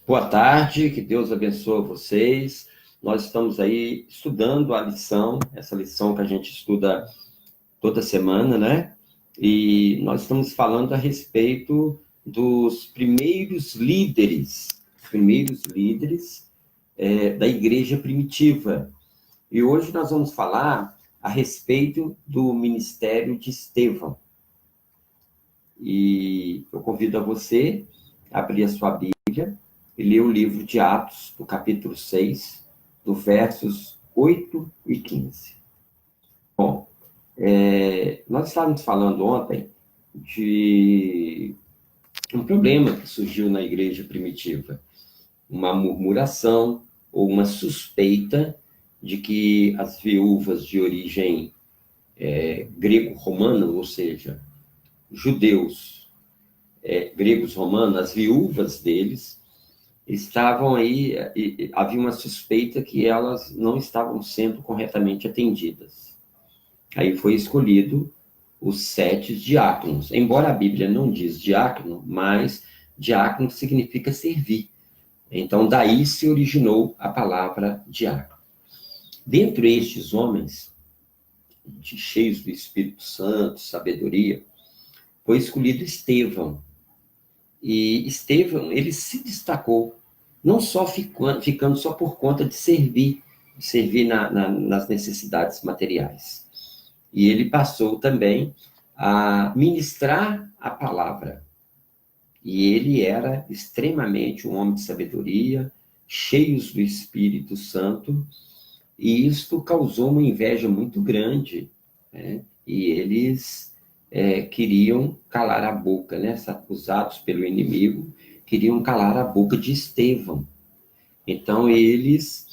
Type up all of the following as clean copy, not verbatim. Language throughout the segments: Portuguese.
Boa tarde, que Deus abençoe vocês. Nós estamos aí estudando a lição, essa lição que a gente estuda toda semana, né? E nós estamos falando a respeito dos primeiros líderes da igreja primitiva. E hoje nós vamos falar a respeito do ministério de Estevão. E eu convido a você a abrir a sua Bíblia e ler o livro de Atos, do capítulo 6, dos versos 8 e 15. Bom, nós estávamos falando ontem de um problema que surgiu na igreja primitiva, uma murmuração ou uma suspeita de que as viúvas de origem grego-romana, ou seja, judeus, gregos romanos, as viúvas deles, estavam aí, havia uma suspeita que elas não estavam sendo corretamente atendidas. Aí foi escolhido os 7 diáconos. Embora a Bíblia não diz diácono, mas diácono significa servir. Então, daí se originou a palavra diácono. Dentre estes homens, cheios do Espírito Santo, sabedoria, foi escolhido Estevão. E Estevão, ele se destacou, não só ficando só por conta de servir nas necessidades materiais. E ele passou também a ministrar a palavra. E ele era extremamente um homem de sabedoria, cheios do Espírito Santo, e isto causou uma inveja muito grande, né? E eles queriam calar a boca, né? Acusados pelo inimigo, queriam calar a boca de Estevão. Então, eles,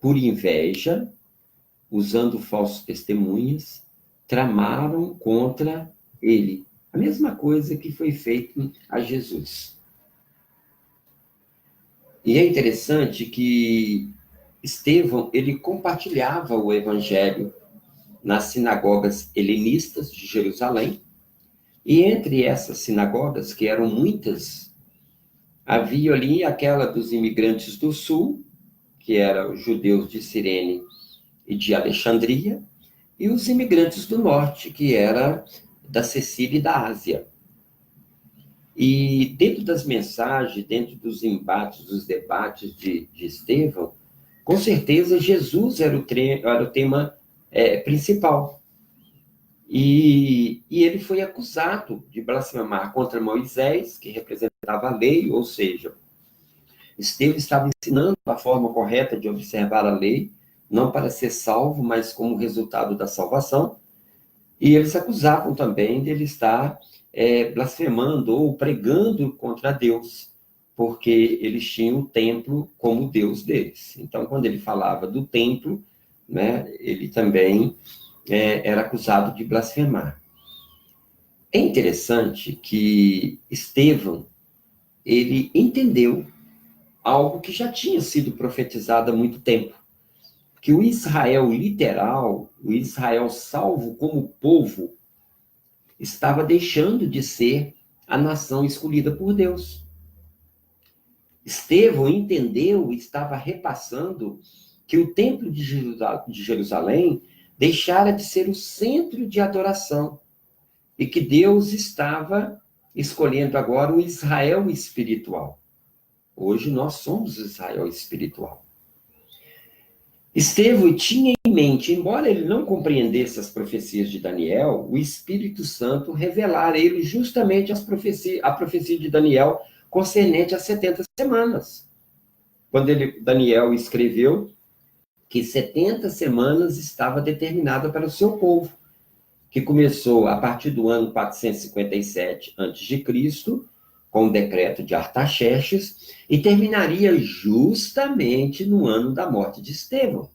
por inveja, usando falsos testemunhas, tramaram contra ele. A mesma coisa que foi feito a Jesus. E é interessante que Estevão, ele compartilhava o evangelho nas sinagogas helenistas de Jerusalém, e entre essas sinagogas, que eram muitas, havia ali aquela dos imigrantes do sul, que eram os judeus de Cirene e de Alexandria, e os imigrantes do norte, que era da Cecília e da Ásia. E dentro das mensagens, dentro dos embates, dos debates de Estevão, com certeza Jesus era o tema principal. E ele foi acusado de blasfemar contra Moisés, que representava a lei, ou seja, Estevão estava ensinando a forma correta de observar a lei, não para ser salvo, mas como resultado da salvação. E eles acusavam também de ele estar blasfemando ou pregando contra Deus, porque eles tinham o templo como Deus deles. Então, quando ele falava do templo, né, ele também era acusado de blasfemar. É interessante que Estevão, ele entendeu algo que já tinha sido profetizado há muito tempo, que o Israel literal, o Israel salvo como povo, estava deixando de ser a nação escolhida por Deus. Estevão entendeu e estava repassando que o templo de Jerusalém deixara de ser o centro de adoração e que Deus estava escolhendo agora o Israel espiritual. Hoje nós somos o Israel espiritual. Estevão tinha em mente, embora ele não compreendesse as profecias de Daniel, o Espírito Santo revelara a ele justamente a profecia de Daniel concernente às 70 semanas. Quando Daniel escreveu que 70 semanas estava determinada para o seu povo, que começou a partir do ano 457 a.C., com o decreto de Artaxerxes, e terminaria justamente no ano da morte de Estevão.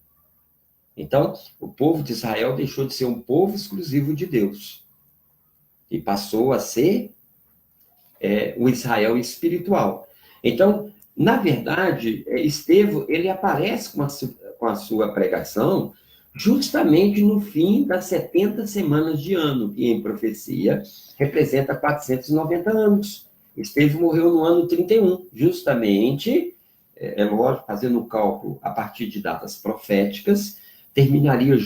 Então, o povo de Israel deixou de ser um povo exclusivo de Deus e passou a ser o Israel espiritual. Então, na verdade, Estevão, ele aparece com a sua pregação justamente no fim das 70 semanas de ano, que em profecia representa 490 anos. Estevão morreu no ano 31, justamente, lógico, fazendo o cálculo a partir de datas proféticas, terminaria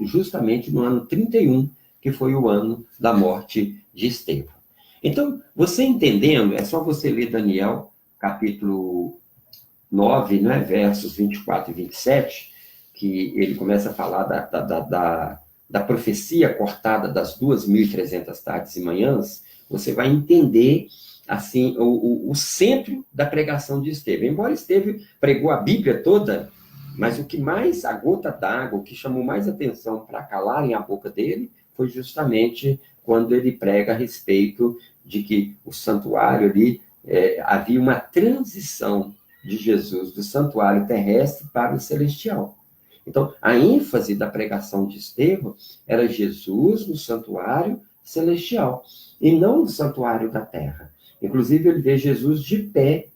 justamente no ano 31, que foi o ano da morte de Estevão. Então, você entendendo, é só você ler Daniel, capítulo 9, né, versos 24 e 27, que ele começa a falar da profecia cortada das 2.300 tardes e manhãs, você vai entender assim o centro da pregação de Estevão. Embora Estevão pregou a Bíblia toda, mas o que mais, a gota d'água, o que chamou mais atenção para calarem a boca dele, foi justamente quando ele prega a respeito de que o santuário ali, havia uma transição de Jesus do santuário terrestre para o celestial. Então, a ênfase da pregação de Estevão era Jesus no santuário celestial, e não no santuário da terra. Inclusive, ele vê Jesus de pé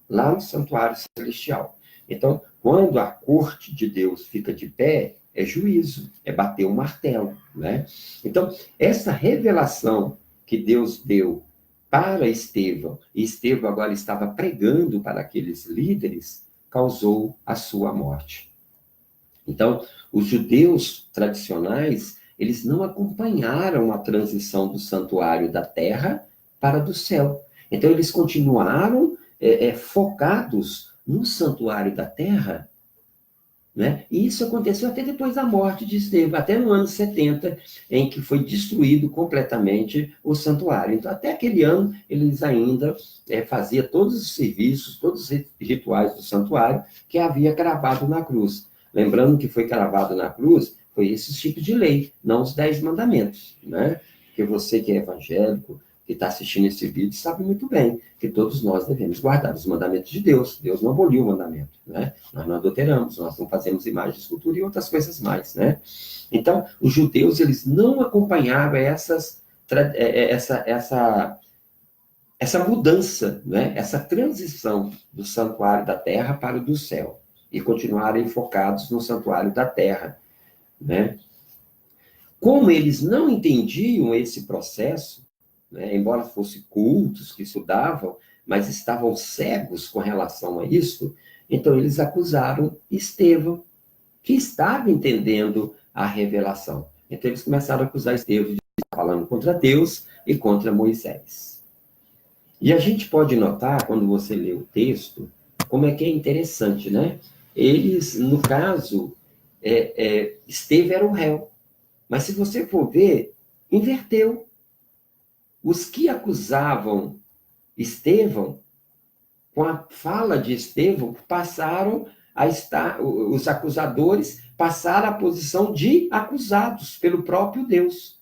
lá no santuário celestial. Então, quando a corte de Deus fica de pé, é juízo, é bater o martelo, né? Então, essa revelação que Deus deu para Estevão, e Estevão agora estava pregando para aqueles líderes, causou a sua morte. Então, os judeus tradicionais, eles não acompanharam a transição do santuário da terra para do céu. Então, eles continuaram focados no santuário da terra, né? E isso aconteceu até depois da morte de Estevão, até no ano 70, em que foi destruído completamente o santuário. Então, até aquele ano, eles ainda faziam todos os serviços, todos os rituais do santuário que havia cravado na cruz. Lembrando que foi cravado na cruz, foi esse tipo de lei, não os 10 mandamentos, né? Porque você que é evangélico, que está assistindo esse vídeo, sabe muito bem que todos nós devemos guardar os mandamentos de Deus. Deus não aboliu o mandamento, né? Nós não adulteramos, nós não fazemos imagem, escultura e outras coisas mais, né? Então, os judeus, eles não acompanhavam essa mudança, né? Essa transição do santuário da terra para o do céu, e continuarem focados no santuário da terra, né? Como eles não entendiam esse processo, né, embora fossem cultos que estudavam, mas estavam cegos com relação a isso, então eles acusaram Estevão, que estava entendendo a revelação. Então eles começaram a acusar Estevão de estar falando contra Deus e contra Moisés. E a gente pode notar, quando você lê o texto, como é que é interessante, né? Eles, no caso, Estevão era o réu. Mas se você for ver, inverteu. Os que acusavam Estevão, com a fala de Estevão, passaram a estar, os acusadores passaram à posição de acusados pelo próprio Deus.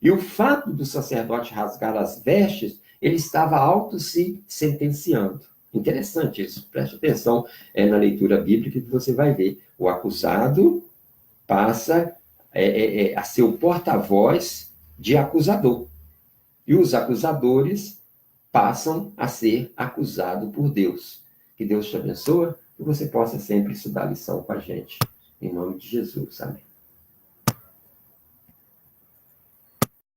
E o fato do sacerdote rasgar as vestes, ele estava auto se sentenciando. Interessante isso, preste atenção na leitura bíblica que você vai ver. O acusado passa a ser o porta-voz de acusador. E os acusadores passam a ser acusados por Deus. Que Deus te abençoe, que você possa sempre estudar a lição com a gente. Em nome de Jesus. Amém.